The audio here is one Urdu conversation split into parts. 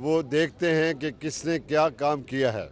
وہ دیکھتے ہیں کہ کس نے کیا کام کیا ہے،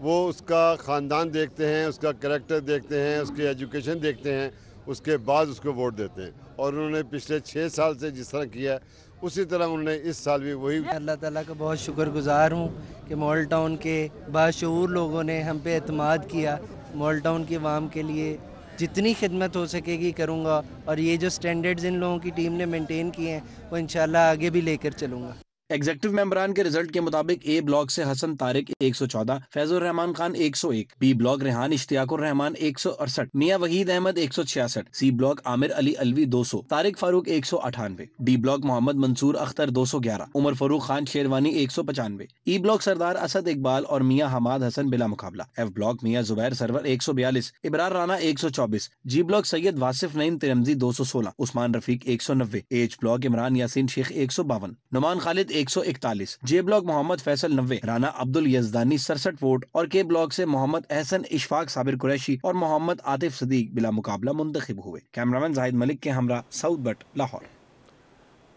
وہ اس کا خاندان دیکھتے ہیں، اس کا کریکٹر دیکھتے ہیں، اس کی ایجوکیشن دیکھتے ہیں، اس کے بعد اس کو ووٹ دیتے ہیں. اور انہوں نے پچھلے 6 سال سے جس طرح کیا ہے اسی طرح انہوں نے اس سال بھی وہی. اللہ تعالیٰ کا بہت شکر گزار ہوں کہ ماڈل ٹاؤن کے باشعور لوگوں نے ہم پہ اعتماد کیا. ماڈل ٹاؤن کی عوام کے لیے جتنی خدمت ہو سکے گی کروں گا، اور یہ جو سٹینڈرڈز ان لوگوں کی ٹیم نے مینٹین کیے ہیں وہ انشاءاللہ آگے بھی لے کر چلوں گا. ایگزیکٹو ممبران کے رزلٹ کے مطابق اے بلاک سے حسن طارق 114، فیض الرحمان خان 101، بی بلاک ریحان اشتیاق الرحمان 168، میاں وحید احمد 166، سی بلاک عامر علی الوی 200، طارق فاروق 198، ڈی بلاک محمد منصور اختر 211، عمر فاروق خان شیروانی 195، ای بلاک سردار اسد اقبال اور میاں حماد حسن بلا مقابلہ، ایف بلاک میاں زبیر سرور 142، ابرار رانا 124، جی بلاک سید واصف نعیم ترمزی 216، عثمان رفیق 190، ایچ بلاک عمران یاسین شیخ 152، نعمان خالد 141، جے بلاک محمد فیصل 90، رانا عبد الیزدانی 67 ووٹ اور کے بلاک سے محمد احسن اشفاق صابر قریشی اور محمد عاطف صدیق بلا مقابلہ منتخب ہوئے. کیمرامین زاہد ملک کے ہمراہ south but Lahore.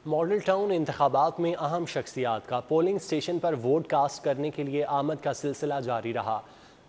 Model town انتخابات میں اہم شخصیات کا پولنگ سٹیشن پر ووٹ کاسٹ کرنے کے لیے آمد کا سلسلہ جاری رہا.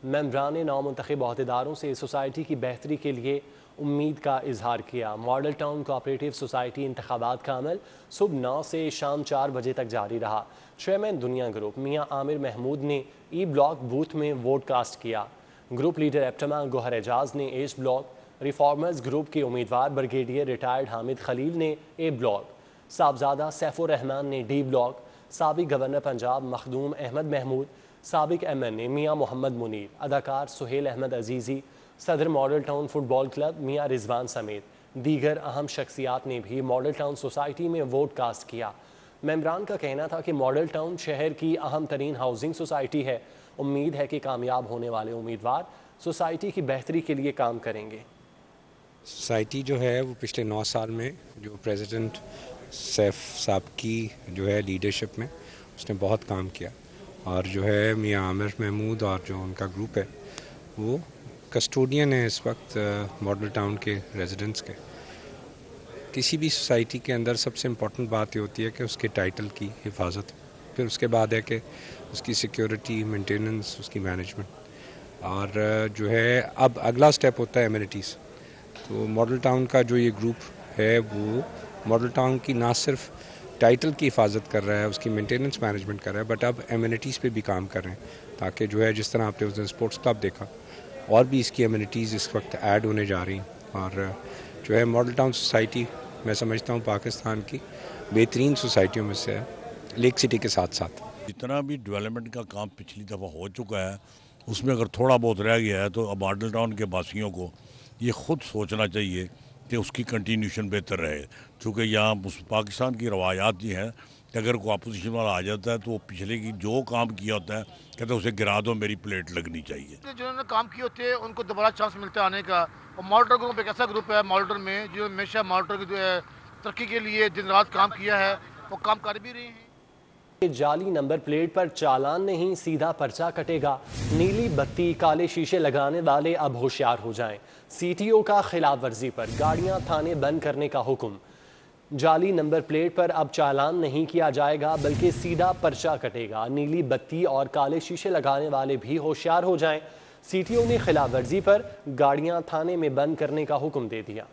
ممبران نے نامنتخب عہدیداروں سے سوسائٹی کی بہتری کے لیے امید کا اظہار کیا. ماڈل ٹاؤن کوآپریٹیو سوسائٹی انتخابات کا عمل صبح 9 سے شام 4 بجے تک جاری رہا. چیئرمین دنیا گروپ میاں عامر محمود نے ای بلاک بوتھ میں ووٹ کاسٹ کیا. گروپ لیڈر ایپٹما گوہر اعجاز نے ایچ بلاک، ریفارمرز گروپ کے امیدوار بریگیڈیئر ریٹائرڈ حامد خلیل نے اے بلاک، صاحبزادہ سیف الرحمان نے ڈی بلاک، سابق گورنر پنجاب مخدوم احمد محمود، سابق ایم این اے میاں محمد منیر، اداکار سہیل احمد عزیزی، صدر ماڈل ٹاؤن فٹ بال کلب میاں رضوان سمیت دیگر اہم شخصیات نے بھی ماڈل ٹاؤن سوسائٹی میں ووٹ کاسٹ کیا. ممبران کا کہنا تھا کہ ماڈل ٹاؤن شہر کی اہم ترین ہاؤسنگ سوسائٹی ہے. امید ہے کہ کامیاب ہونے والے امیدوار سوسائٹی کی بہتری کے لیے کام کریں گے. سوسائٹی جو ہے وہ پچھلے 9 سال میں جو پریزیڈنٹ سیف صاحب کی جو ہے لیڈرشپ میں اس نے بہت کام کیا، اور جو ہے میاں عامر محمود اور جو ان کا گروپ ہے وہ کسٹوڈین ہے اس وقت ماڈل ٹاؤن کے ریزیڈنٹس کے. کسی بھی سوسائٹی کے اندر سب سے امپورٹنٹ بات یہ ہوتی ہے کہ اس کے ٹائٹل کی حفاظت، پھر اس کے بعد ہے کہ اس کی سیکیورٹی، مینٹیننس، اس کی مینجمنٹ، اور جو ہے اب اگلا سٹیپ ہوتا ہے ایمینٹیز. تو ماڈل ٹاؤن کا جو یہ گروپ ہے وہ ماڈل ٹاؤن کی نہ صرف ٹائٹل کی حفاظت کر رہا ہے، اس کی مینٹیننس مینجمنٹ کر رہا ہے، بٹ اب ایمینٹیز پہ بھی کام کر رہے ہیں، تاکہ جو ہے جس طرح آپ نے اس دن اسپورٹس کلب دیکھا، اور بھی اس کی ایمینٹیز اس وقت ایڈ ہونے جا رہی ہیں. اور جو ہے ماڈل ٹاؤن سوسائٹی میں سمجھتا ہوں پاکستان کی بہترین سوسائٹیوں میں سے ہے، لیک سٹی کے ساتھ ساتھ. جتنا بھی ڈیولپمنٹ کا کام پچھلی دفعہ ہو چکا ہے اس میں اگر تھوڑا بہت رہ گیا ہے تو اب ماڈل ٹاؤن کے باسیوں کو یہ خود سوچنا چاہیے کہ اس کی کنٹینیوشن بہتر رہے. چونکہ یہاں پاکستان کی روایات یہ ہیں کہ اگر کوئی اپوزیشن والا آ جاتا ہے تو وہ پچھلے کی جو کام کیا ہوتا ہے کہتے ہیں اسے گرا دو، میری پلیٹ لگنی چاہیے. جنہوں نے کام کیے ہوتے ہیں ان کو دوبارہ چانس ملتا ہے آنے کا. اور ماڈل گروپ ایک ایسا گروپ ہے ماڈل ٹاؤن میں جو ہمیشہ ماڈل ٹاؤن کی ترقی کے لیے دن رات کام کیا ہے، وہ کام کر بھی رہے ہیں. جعلی نمبر پلیٹ پر چالان نہیں سیدھا پرچہ کٹے گا. نیلی بتی کالے شیشے لگانے والے اب ہوشیار ہو جائیں. سی ٹی او کا خلاف ورزی پر گاڑیاں تھانے بند کرنے کا حکم. جعلی نمبر پلیٹ پر اب چالان نہیں کیا جائے گا بلکہ سیدھا پرچہ کٹے گا. نیلی بتی اور کالے شیشے لگانے والے بھی ہوشیار ہو جائیں. سی ٹی او نے خلاف ورزی پر گاڑیاں تھانے میں بند کرنے کا حکم دے دیا.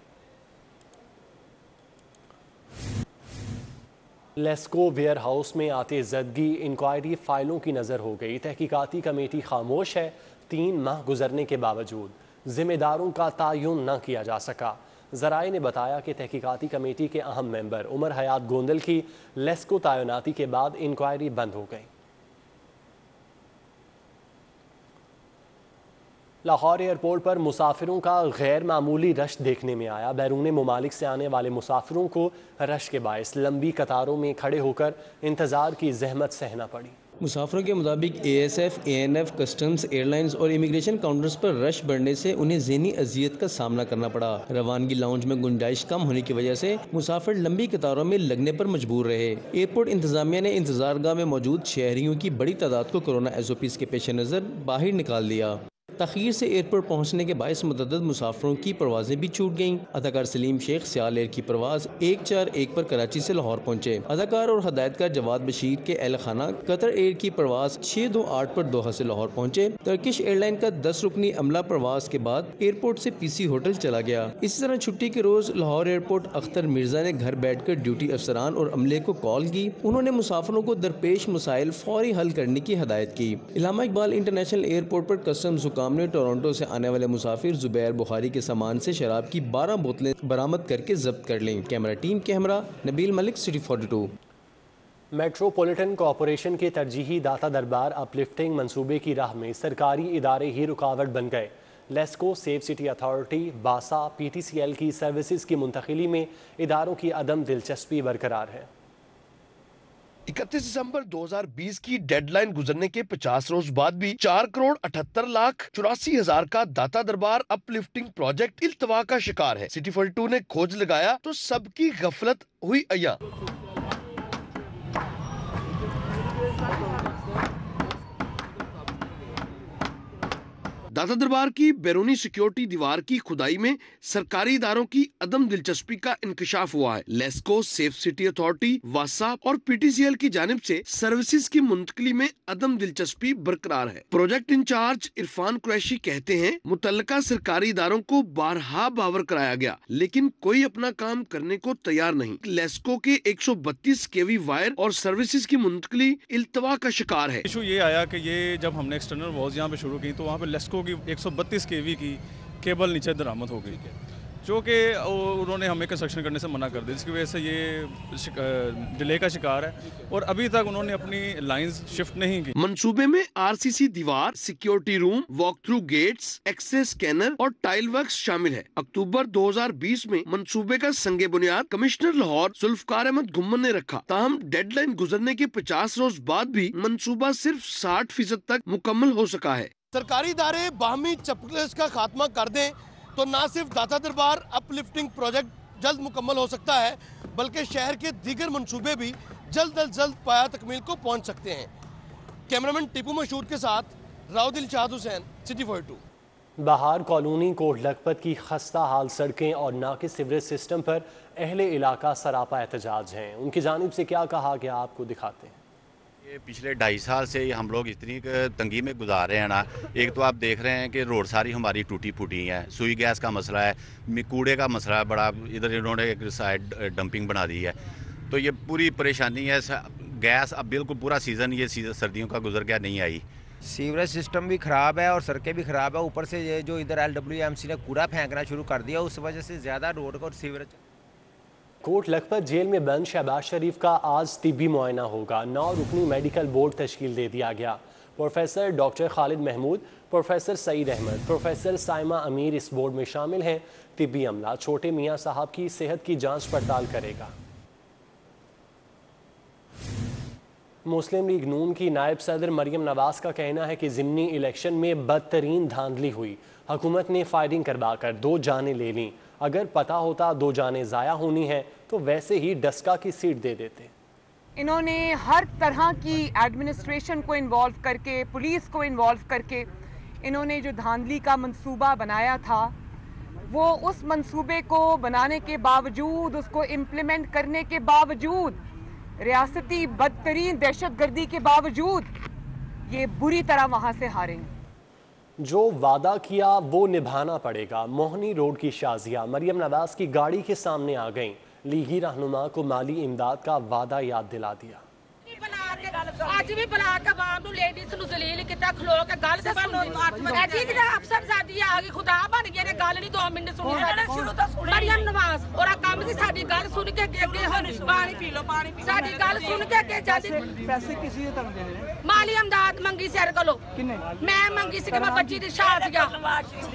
لیسکو ویئر ہاؤس میں آتے زدگی انکوائری فائلوں کی نظر ہو گئی. تحقیقاتی کمیٹی خاموش ہے. 3 ماہ گزرنے کے باوجود ذمہ داروں کا تعین نہ کیا جا سکا. ذرائع نے بتایا کہ تحقیقاتی کمیٹی کے اہم ممبر عمر حیات گوندل کی لیسکو تعیناتی کے بعد انکوائری بند ہو گئی. لاہور ایئرپورٹ پر مسافروں کا غیر معمولی رش دیکھنے میں آیا. بیرون ممالک سے آنے والے مسافروں کو رش کے باعث لمبی قطاروں میں کھڑے ہو کر انتظار کی زحمت سہنا پڑی. مسافروں کے مطابق A S F, A N F, customs, airlines اور امیگریشن کاؤنٹرز پر رش بڑھنے سے انہیں ذہنی اذیت کا سامنا کرنا پڑا. روانگی لاؤنج میں گنجائش کم ہونے کی وجہ سے مسافر لمبی قطاروں میں لگنے پر مجبور رہے. ایئرپورٹ انتظامیہ نے انتظارگاہ میں موجود شہریوں کی بڑی تعداد کو کورونا ایس او پیز کے پیش نظر باہر نکال دیا. تاخیر سے ایئرپورٹ پہنچنے کے باعث متعدد مسافروں کی پروازیں بھی چھوٹ گئیں۔ اداکار سلیم شیخ سیال ایئر کی پرواز 141 پر کراچی سے لاہور پہنچے۔ اداکار اور ہدایتکار جواد بشیر کے اہل خانہ قطر ایئر کی پرواز 628 پر دوحہ سے لاہور پہنچے۔ ترکش ایئر لائن کا 10 رکنی عملہ پرواز کے بعد ایئرپورٹ سے پی سی ہوٹل چلا گیا۔ اسی طرح چھٹی کے روز لاہور ایئرپورٹ اختر مرزا نے گھر بیٹھ کر ڈیوٹی افسران اور عملے کو کال کی۔ انہوں نے مسافروں کو درپیش مسائل فوری حل کرنے کی ہدایت کی۔ علامہ اقبال انٹرنیشنل ایئرپورٹ پر کسٹمز حکام نے ٹورنٹو سے آنے والے مسافر زبیر بخاری کے سامان سے شراب کی 12 بوتلیں برآمد کر کے ضبط کر لیں۔ کیمرہ ٹیم کے ہمراہ نبیل ملک، سٹی 42۔ میٹروپولیٹن کارپوریشن کے ترجیحی داتا دربار اپ لفٹنگ منصوبے کی راہ میں سرکاری ادارے ہی رکاوٹ بن گئے۔ لیسکو، سیف سٹی اتھارٹی، باسا، پی ٹی سی ایل کی سروسز کی منتقلی میں اداروں کی عدم دلچسپی برقرار ہے۔ 31 دسمبر 2020 کی ڈیڈ لائن گزرنے کے 50 روز بعد بھی 4,78,84,000 کا داتا دربار اپ لفٹنگ پروجیکٹ التوا کا شکار ہے۔ سٹی 42 نے کھوج لگایا تو سب کی غفلت ہوئی عیاں۔ داتا دربار کی بیرونی سیکیورٹی دیوار کی کھدائی میں سرکاری اداروں کی عدم دلچسپی کا انکشاف ہوا ہے۔ لیسکو، سیف سٹی اتھارٹی، واسا اور پی ٹی سی ایل کی جانب سے سروسز کی منتقلی میں عدم دلچسپی برقرار ہے۔ پروجیکٹ انچارج عرفان قریشی کہتے ہیں متعلقہ سرکاری اداروں کو بارہا باور کرایا گیا لیکن کوئی اپنا کام کرنے کو تیار نہیں۔ لیسکو کے 132 kV وائر اور سروسز کی منتقلی التوا کا شکار ہے۔ ایشو یہ آیا کہ یہ جب ہم نے ایکسٹرنل والز یہاں پہ شروع کی تو وہاں پہ لیسکو کی 132 kV کی کیبل نیچے درآمد ہو گئی جو کہ انہوں نے ہمیں کنسٹرکشن کرنے سے منع کر دی، جس کی وجہ سے یہ ڈیلے کا شکار ہے اور ابھی تک انہوں نے اپنی لائنز شفٹ نہیں کی۔ منصوبے میں آر سی سی دیوار، security room, walk through gates, access scanner اور ٹائل ورکس شامل ہے۔ اکتوبر 2020 میں منصوبے کا سنگ بنیاد کمشنر لاہور ذوالفقار احمد گھمن نے رکھا، تاہم ڈیڈ لائن گزرنے کے 50 روز بعد بھی منصوبہ صرف 60% تک مکمل ہو سکا ہے۔ سرکاری ادارے باہمی چپکش کا خاتمہ کر دیں تو نہ صرف داتا دربار اپ لفٹنگ پروجیکٹ جلد مکمل ہو سکتا ہے بلکہ شہر کے دیگر منصوبے بھی جلد از جلد پایا تکمیل کو پہنچ سکتے ہیں۔ کیمرامین ٹیپو مشہور کے ساتھ راؤ دلشاد حسین، سٹی 42۔ بہار کالونی کوٹ لکھپت کی خستہ حال سڑکیں اور ناقص سیوریج سسٹم پر اہل علاقہ سراپا احتجاج ہیں۔ ان کی جانب سے کیا کہا گیا آپ کو دکھاتے ہیں۔ پچھلے 2.5 سال سے ہم لوگ اتنی تنگی میں گزار رہے ہیں نا، ایک تو آپ دیکھ رہے ہیں کہ روڈ ساری ہماری ٹوٹی پھوٹی ہے، سوئی گیس کا مسئلہ ہے، کوڑے کا مسئلہ ہے بڑا، ادھر انہوں نے ایک سائڈ ڈمپنگ بنا دی ہے، تو یہ پوری پریشانی ہے۔ گیس اب بالکل پورا سیزن یہ سردیوں کا گزر گیا نہیں آئی۔ سیوریج سسٹم بھی خراب ہے اور سڑکیں بھی خراب ہے، اوپر سے یہ جو ادھر LWMC نے کوڑا پھینکنا شروع کر دیا اس وجہ سے زیادہ روڈ کا اور سیوریج۔ کوٹ لکھپت جیل میں بند شہباز شریف کا آج طبی معائنہ ہوگا۔ 9 رکنی میڈیکل بورڈ تشکیل دے دیا گیا۔ پروفیسر ڈاکٹر خالد محمود، پروفیسر سعید احمد، پروفیسر سائمہ امیر اس بورڈ میں شامل ہیں۔ طبی عملہ چھوٹے میاں صاحب کی صحت کی جانچ پڑتال کرے گا۔ مسلم لیگ نون کی نائب صدر مریم نواز کا کہنا ہے کہ ضمنی الیکشن میں بدترین دھاندلی ہوئی، حکومت نے فائرنگ کروا کر 2 جانیں لے لیں، اگر پتہ ہوتا 2 جانیں ضائع ہونی ہیں تو ویسے ہی ڈسکا کی سیٹ دے دیتے۔ انہوں نے ہر طرح کی ایڈمنسٹریشن کو انوالو کر کے، پولیس کو انوالو کر کے انہوں نے جو دھاندلی کا منصوبہ بنایا تھا وہ اس منصوبے کو بنانے کے باوجود، اس کو امپلیمنٹ کرنے کے باوجود، ریاستی بدترین دہشت گردی کے باوجود یہ بری طرح وہاں سے ہارے ہیں۔ جو وعدہ کیا وہ نبھانا پڑے گا۔ موہنی روڈ کی شازیہ مریم نواز کی گاڑی کے سامنے آ گئیں، لیگی رہنما کو مالی امداد کا وعدہ یاد دلا دیا۔ ਅੱਜ ਵੀ ਬੁਲਾ ਕੇ ਆਵਾਮ ਨੂੰ ਲੇਡੀਜ਼ ਨੂੰ ਜ਼ਲੀਲ ਕੀਤਾ, ਖਲੋ ਕੇ ਗੱਲ ਤੇ ਸੁਣਦੀ। ਐਡੀ ਕਿ ਅਫਸਰਜ਼ਾਦੀ ਆ ਗਈ, ਖੁਦਾ ਬਣ ਗਏ ਨੇ, ਗੱਲ ਨਹੀਂ 2 ਮਿੰਟ ਸੁਣੀ। ਮਰੀਮ ਨਵਾਜ਼ ਔਰ ਕੰਮ ਦੀ ਸਾਡੀ ਗੱਲ ਸੁਣ ਕੇ ਅੱਗੇ ਹੁਣ ਪਾਣੀ ਪੀ ਲਓ, ਪਾਣੀ ਪੀ, ਸਾਡੀ ਗੱਲ ਸੁਣ ਕੇ ਅੱਗੇ ਜਾਂਦੀ। ਪੈਸੇ ਕਿਸੇ ਦੇ ਤੰਗ ਦੇਣੇ ਨੇ? ਮਾਲੀ ਇਮਦਾਦ ਮੰਗੀ ਸਿਰ ਕੋਲੋਂ। ਕਿੰਨੇ? ਮੈਂ ਮੰਗੀ ਸੀ ਕਿ ਮੈਂ ਬੱਚੀ ਦੀ ਸ਼ਾਦ ਗਿਆ।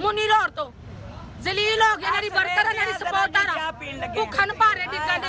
ਮੁੰਨੀ ਰੋਡ ਤੋਂ। ਜ਼ਲੀਲ ਹੋ ਗਏ, ਮੇਰੀ ਵਰਕਰ, ਮੇਰੀ ਸਪੋਰਟਰ ਭੁੱਖਣ ਭਾਰੇ ਡਿੱਗਣ ਦੇ।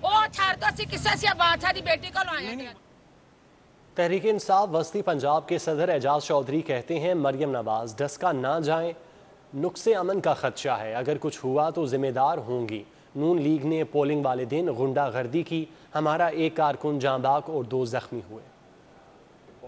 ਉਹ ਛੱਡ ਦੋ, ਅਸੀਂ ਕਿਸੇ ਸੀ ਬਾਦਸ਼ਾਹ ਦੀ ਬੇਟੀ ਕੋਲ ਆਏ ਹਾਂ। تحریک انصاف وسطی پنجاب کے صدر اعجاز چودھری کہتے ہیں مریم نواز ڈسکا نہ جائیں، نقص امن کا خدشہ ہے، اگر کچھ ہوا تو ذمہ دار ہوں گی۔ نون لیگ نے پولنگ والے دن غنڈہ گردی کی، ہمارا 1 کارکن جاں بحق اور 2 زخمی ہوئے۔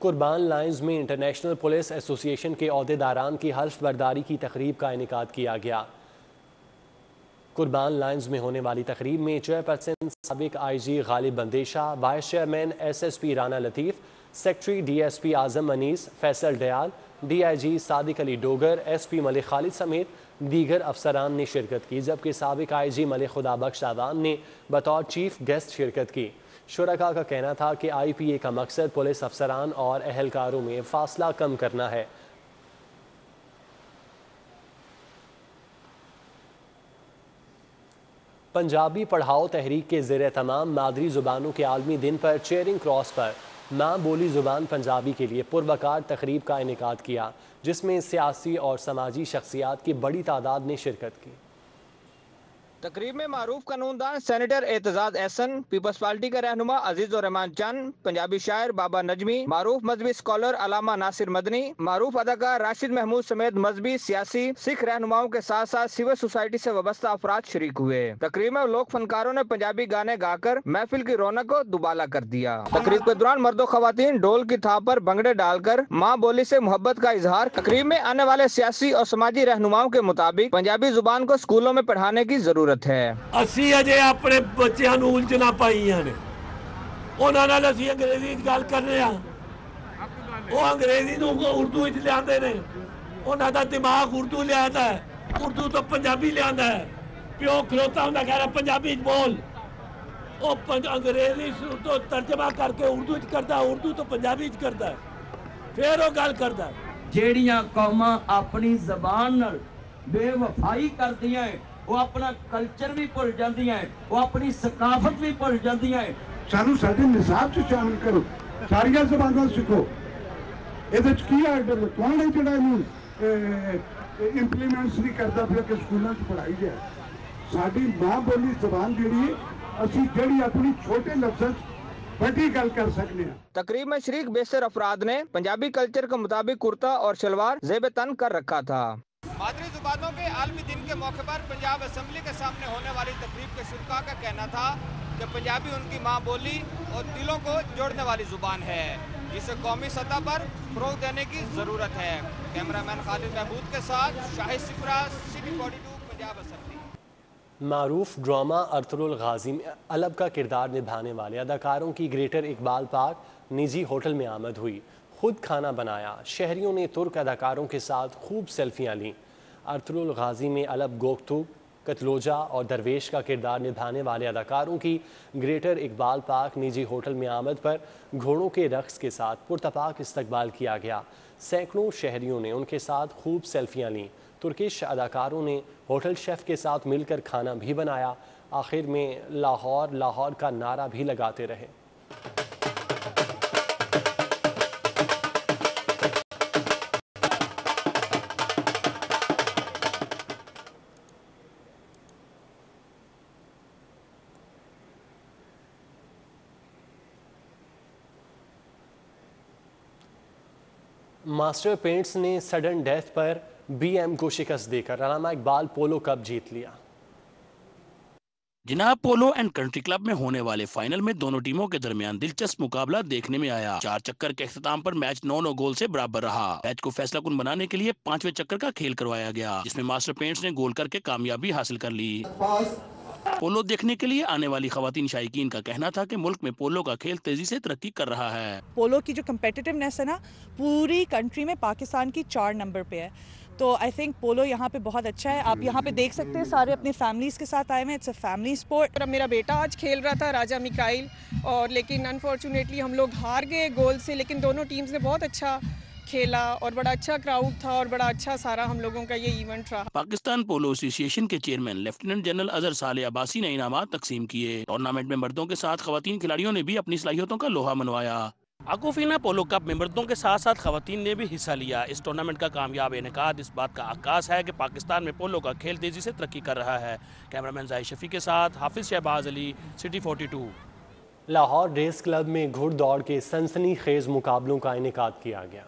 قربان لائنز میں انٹرنیشنل پولیس ایسوسی ایشن کے عہدیداران کی حلف برداری کی تقریب کا انعقاد کیا گیا۔ قربان لائنز میں ہونے والی تقریب میں چیئرپرسن سابق I G Ghalib Bandesha, vice chairman S S P Rana Latif, secretary D S P Azam Anees, Faisal Dayal, D I G Sadiq Ali Dogar, S P Malik Khalid سمیت دیگر افسران نے شرکت کی، جبکہ سابق آئی جی ملک خدا بخش اعوان نے بطور چیف گیسٹ شرکت کی۔ شرکاء کا کہنا تھا کہ آئی پی اے کا مقصد پولیس افسران اور اہلکاروں میں فاصلہ کم کرنا ہے۔ پنجابی پڑھاؤ تحریک کے زیر اہتمام مادری زبانوں کے عالمی دن پر چیئرنگ کراس پر ماں بولی زبان پنجابی کے لیے پروقار تقریب کا انعقاد کیا، جس میں سیاسی اور سماجی شخصیات کی بڑی تعداد نے شرکت کی۔ تقریب میں معروف قانون دان senator Aitzaz Ahsan, Peoples party کا رہنما عزیز الرحمان چند، پنجابی شاعر بابا نجمی، معروف مذہبی اسکالر علامہ ناصر مدنی، معروف اداکار راشد محمود سمیت مذہبی، سیاسی، سکھ رہنماؤں کے ساتھ ساتھ سول سوسائٹی سے وابستہ افراد شریک ہوئے۔ تقریب میں لوک فنکاروں نے پنجابی گانے گا کر محفل کی رونق کو دوبالا کر دیا۔ تقریب کے دوران مرد و خواتین ڈول کی تھاپ پر بھنگڑے ڈال کر ماں بولی سے محبت کا اظہار۔ تقریب میں آنے والے سیاسی اور سماجی رہنماؤں کے مطابق پنجابی زبان کو اسکولوں میں پڑھانے کی ضرورت ہے۔ اسی اجے اپنے بچیاں نوں الجھنا پائیاں نے، انہاں نال اسی انگریزی گل کر رہے ہاں، وہ انگریزی نوں اردو وچ لیاندے نے، انہاں دا دماغ اردو لیاندا ہے، اردو تو پنجابی لیاندا ہے، پیو کھلوتا ہوندا کہہ رہا پنجابی بول، وہ انگریزی تو ترجمہ کر کے اردو وچ کردا، اردو تو پنجابی وچ کردا ہے، پھر وہ گل کردا ہے۔ جیڑیاں قوماں اپنی زبان نال بے وفائی کردیاں ہیں، وہ اپنا کلچر بھی بھول جاندیاں ہیں، وہ اپنی ثقافت بھی بھول جاندیاں ہیں۔ سانو ساڈے نصاب چ شامل کرو، ساریاں زباناں سکھو، یہ کی ہے کون ہے جڑا امپلیمنٹس نہیں کرتا پھر کہ سکولوں چ پڑھائی جائے۔ ساری ماں بولی زبان جیڑی ہے اسی جڑی اپنی چھوٹے لفظ بڑی گل کر سکنے ہیں۔ تقریب میں شریک بیشتر افراد نے پنجابی کلچر کے مطابق کرتا اور شلوار زیب تن کر رکھا تھا۔ مادری زبانوں کے عالمی دن کے موقع پر پنجاب اسمبلی کے سامنے ہونے والی تقریب کے شرکاء کا کہنا تھا کہ پنجابی ان کی ماں بولی اور دلوں کو جوڑنے والی زبان ہے، جسے قومی سطح پر فروغ دینے کی ضرورت ہے۔ کیمرہ مین خالد محمود کے ساتھ شاہد سپرا، سٹی 42 پنجاب اسمبلی۔ معروف ڈرامہ ارطغرل غازی میں الب کا کردار نبھانے والے اداکاروں کی گریٹر اقبال پارک نجی ہوٹل میں آمد ہوئی، خود کھانا بنایا، شہریوں نے ترک اداکاروں کے ساتھ خوب سیلفیاں لیں۔ ارطغرل غازی میں الب گوکتوک، کتلوجا اور درویش کا کردار نبھانے والے اداکاروں کی گریٹر اقبال پارک نجی ہوٹل میں آمد پر گھوڑوں کے رقص کے ساتھ پرتپاک استقبال کیا گیا۔ سینکڑوں شہریوں نے ان کے ساتھ خوب سیلفیاں لیں۔ ترکش اداکاروں نے ہوٹل شیف کے ساتھ مل کر کھانا بھی بنایا، آخر میں لاہور لاہور کا نعرہ بھی لگاتے رہے۔ ماسٹر پینٹس نے سڈن ڈیتھ پر بی ایم کو شکست دے کر علامہ اقبال پولو کپ جیت لیا۔ جناب پولو اینڈ کنٹری کلب میں ہونے والے فائنل میں دونوں ٹیموں کے درمیان دلچسپ مقابلہ دیکھنے میں آیا۔ 4 چکر کے اختتام پر میچ 9 گول سے برابر رہا۔ میچ کو فیصلہ کن بنانے کے لیے 5ویں چکر کا کھیل کروایا گیا، جس میں ماسٹر پینٹس نے گول کر کے کامیابی حاصل کر لی۔ پولو دیکھنے کے لیے آنے والی خواتین شائقین کا کہنا تھا کہ ملک میں پولو کا کھیل تیزی سے ترقی کر رہا ہے۔ پولو کی جو کمپیٹیٹیونیس ہے نا، پوری کنٹری میں پاکستان کی 4 نمبر پہ ہے، تو آئی تھنک پولو یہاں پہ بہت اچھا ہے۔ آپ یہاں پہ دیکھ سکتے ہیں سارے اپنی فیملیز کے ساتھ آئے ہوئے ہیں، اٹس اے فیملی اسپورٹ۔ میرا بیٹا آج کھیل رہا تھا راجہ میکائل، اور لیکن انفارچونیٹلی ہم لوگ ہار گئے گول سے، لیکن دونوں ٹیمز نے بہت اچھا کھیلا اور بڑا اچھا کراؤڈ تھا اور بڑا اچھا سارا ہم لوگوں کا یہ ایونٹ رہا۔ پاکستان پولو ایسوسی ایشن کے چیئرمین لیفٹیننٹ جنرل اظہر صالح عباسی نے انعامات تقسیم کیے۔ ٹورنامنٹ میں مردوں کے ساتھ خواتین کھلاڑیوں نے بھی اپنی صلاحیتوں کا لوہا منوایا۔ اکوفینا پولو کپ میں مردوں کے ساتھ ساتھ خواتین نے بھی حصہ لیا۔ اس ٹورنامنٹ کا کامیاب انعقاد اس بات کا عکاس ہے کہ پاکستان میں پولو کا کھیل تیزی سے ترقی کر رہا ہے۔ کیمرامین زاہد شفیع کے ساتھ حافظ شہباز علی، سٹی 42۔ لاہور ریس کلب میں گھڑ دوڑ کے سنسنی خیز مقابلوں کا انعقاد کیا گیا۔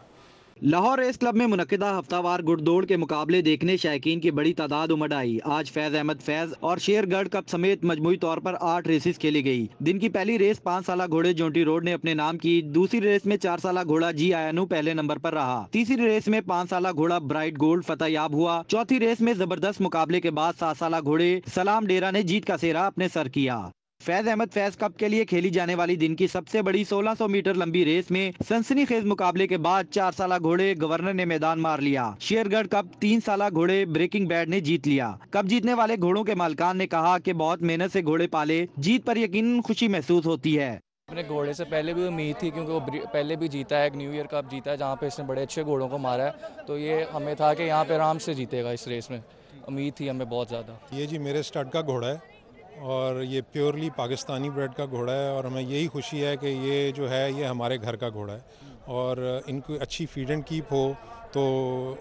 لاہور ریس کلب میں منعقدہ ہفتہ وار گھڑ دوڑ کے مقابلے دیکھنے شائقین کی بڑی تعداد امڈ آئی۔ آج فیض احمد فیض اور شیر گڑھ کپ سمیت مجموعی طور پر 8 ریسز کھیلی گئی۔ دن کی پہلی ریس 5 سالہ گھوڑے جونٹی روڈ نے اپنے نام کی، دوسری ریس میں 4 سالہ گھوڑا جی آیانو پہلے نمبر پر رہا، تیسری ریس میں 5 سالہ گھوڑا برائٹ گولڈ فتح یاب ہوا، چوتھی ریس میں زبردست مقابلے کے بعد 7 سالہ گھوڑے سلام ڈیرا نے جیت کا سہرا اپنے سر کیا۔ فیض احمد فیض کپ کے لیے کھیلی جانے والی دن کی سب سے بڑی 1600 میٹر لمبی ریس میں سنسنی خیز مقابلے کے بعد 4 سالہ گھوڑے گورنر نے میدان مار لیا۔ شیر گڑھ کپ 3 سالہ گھوڑے بریکنگ بیڈ نے جیت لیا۔ کپ جیتنے والے گھوڑوں کے مالکان نے کہا کہ بہت محنت سے گھوڑے پالے، جیت پر یقیناً خوشی محسوس ہوتی ہے۔ اپنے گھوڑے سے پہلے بھی امید تھی کیونکہ وہ پہلے بھی جیتا ہے، ایک نیو ایئر کپ جیتا ہے جہاں پہ اس نے بڑے اچھے گھوڑوں کو مارا ہے، تو یہ ہمیں تھا کہ یہاں پہ آرام سے جیتے گا، اس ریس میں امید تھی ہمیں بہت زیادہ۔ یہ جی میرے سٹڈ کا گھوڑا ہے اور یہ پیورلی پاکستانی بریڈ کا گھوڑا ہے، اور ہمیں یہی خوشی ہے کہ یہ جو ہے یہ ہمارے گھر کا گھوڑا ہے، اور ان کو اچھی فیڈ اینڈ کیپ ہو تو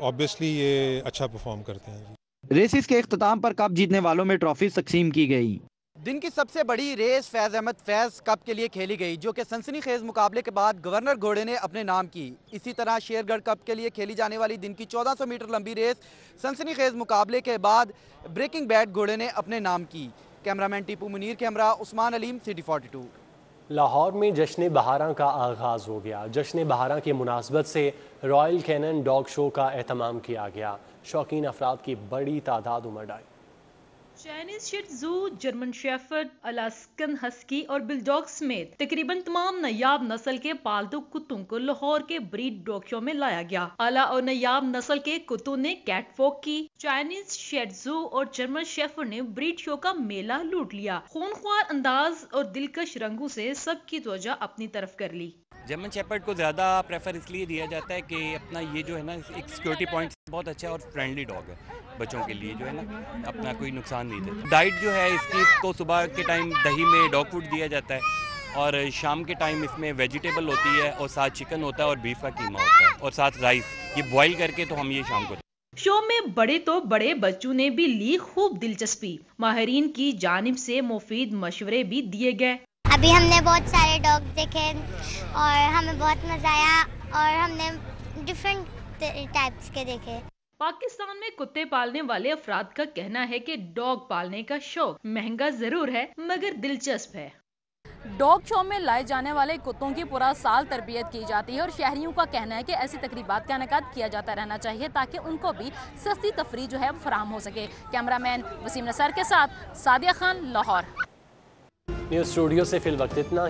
آبویسلی یہ اچھا پرفارم کرتے ہیں۔ ریسز کے اختتام پر کپ جیتنے والوں میں ٹرافیز تقسیم کی گئی۔ دن کی سب سے بڑی ریس فیض احمد فیض کپ کے لیے کھیلی گئی، جو کہ سنسنی خیز مقابلے کے بعد گورنر گھوڑے نے اپنے نام کی۔ اسی طرح شیر گڑھ کپ کے لیے کھیلی جانے والی دن کی 1400 میٹر لمبی ریس سنسنی خیز مقابلے کے بعد بریکنگ بیڈ گھوڑے نے اپنے نام کی۔ کیمرامین ٹیپو منیر کے ہمراہ عثمان علیم، سٹی 42۔ لاہور میں جشن بہاراں کا آغاز ہو گیا۔ جشن بہاراں کی مناسبت سے رائل کینن ڈاگ شو کا اہتمام کیا گیا۔ شوقین افراد کی بڑی تعداد امڈ آئی۔ چائنیز شٹ زو، جرمن شیفرڈ، الاسکن ہسکی اور بلڈاگ سمیت تقریباً تمام نایاب نسل کے پالتو کتوں کو لاہور کے بریڈ ڈاگ شو میں لایا گیا۔ اعلیٰ اور نایاب نسل کے کتوں نے کیٹ واک کی۔ چائنیز شٹ زو اور جرمن شیفرڈ نے بریڈ شو کا میلہ لوٹ لیا۔ خونخوار انداز اور دلکش رنگوں سے سب کی توجہ اپنی طرف کر لی۔ جرمن شیپرڈ کو زیادہ پریفر اس لیے دیا جاتا ہے کہ اپنا یہ جو ہے نا ایک سیکیورٹی پوائنٹ بہت اچھا ہے اور فرینڈلی ڈاگ ہے، بچوں کے لیے جو ہے نا اپنا کوئی نقصان نہیں دیتا۔ ڈائٹ جو ہے اس کی، اس کو صبح کے ٹائم دہی میں ڈاگ فوڈ دیا جاتا ہے، اور شام کے ٹائم اس میں ویجیٹیبل ہوتی ہے اور ساتھ چکن ہوتا ہے اور بیف کا قیمہ ہوتا ہے اور ساتھ رائس، یہ بوائل کر کے تو ہم یہ شام کو۔ شو میں بڑے تو بڑے بچوں نے بھی لی خوب دلچسپی۔ ماہرین کی جانب سے مفید مشورے بھی دیے گئے۔ ابھی ہم نے بہت سارے ڈاگ دیکھے اور ہمیں بہت مزہ آیا، اور ہم نے ڈفرینٹ ٹائپس کے دیکھے۔ پاکستان میں کتے پالنے والے افراد کا کہنا ہے کہ ڈاگ پالنے کا شوق مہنگا ضرور ہے مگر دلچسپ ہے۔ ڈاگ شو میں لائے جانے والے کتوں کی پورا سال تربیت کی جاتی ہے، اور شہریوں کا کہنا ہے کہ ایسی تقریبات کا انعقاد کیا جاتا رہنا چاہیے تاکہ ان کو بھی سستی تفریح جو ہے فراہم ہو سکے۔ کیمرامین وسیم نصر کے ساتھ سعدیہ خان، لاہور۔ نیوز اسٹوڈیو سے فی الوقت اتنا ہی۔